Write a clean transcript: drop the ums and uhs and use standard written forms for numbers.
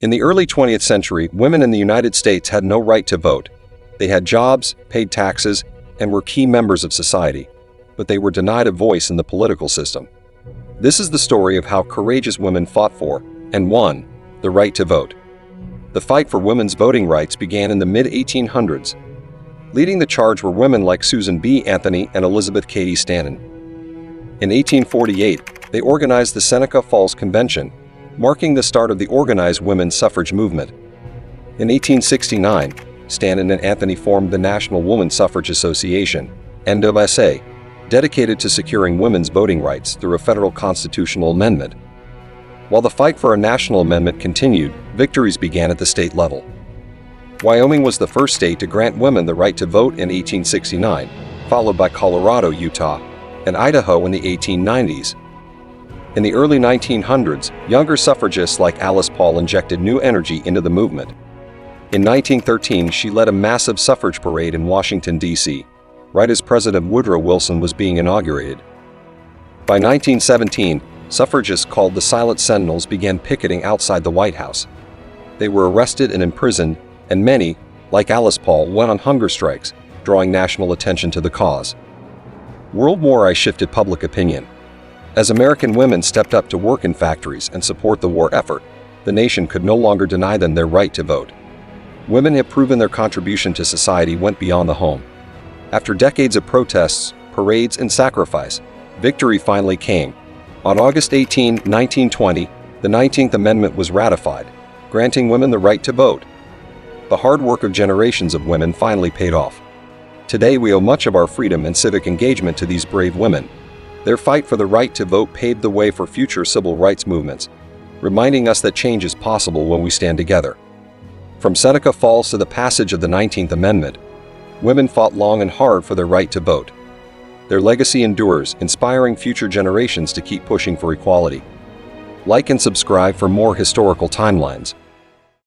In the early 20th century, women in the United States had no right to vote. They had jobs, paid taxes, and were key members of society, but they were denied a voice in the political system. This is the story of how courageous women fought for, and won, the right to vote. The fight for women's voting rights began in the mid-1800s. Leading the charge were women like Susan B. Anthony and Elizabeth Cady Stanton. In 1848, they organized the Seneca Falls Convention, marking the start of the organized women's suffrage movement. In 1869, Stanton and Anthony formed the National Woman Suffrage Association, NWSA, dedicated to securing women's voting rights through a federal constitutional amendment. While the fight for a national amendment continued, victories began at the state level. Wyoming was the first state to grant women the right to vote in 1869, followed by Colorado, Utah, and Idaho in the 1890s. In the early 1900s, younger suffragists like Alice Paul injected new energy into the movement. In 1913, she led a massive suffrage parade in Washington, D.C., right as President Woodrow Wilson was being inaugurated. By 1917, suffragists called the Silent Sentinels began picketing outside the White House. They were arrested and imprisoned, and many, like Alice Paul, went on hunger strikes, drawing national attention to the cause. World War I shifted public opinion. As American women stepped up to work in factories and support the war effort, the nation could no longer deny them their right to vote. Women have proven their contribution to society went beyond the home. After decades of protests, parades, and sacrifice, victory finally came. On August 18, 1920, the 19th Amendment was ratified, granting women the right to vote. The hard work of generations of women finally paid off. Today we owe much of our freedom and civic engagement to these brave women. Their fight for the right to vote paved the way for future civil rights movements, reminding us that change is possible when we stand together. From Seneca Falls to the passage of the 19th Amendment, women fought long and hard for their right to vote. Their legacy endures, inspiring future generations to keep pushing for equality. Like and subscribe for more historical timelines.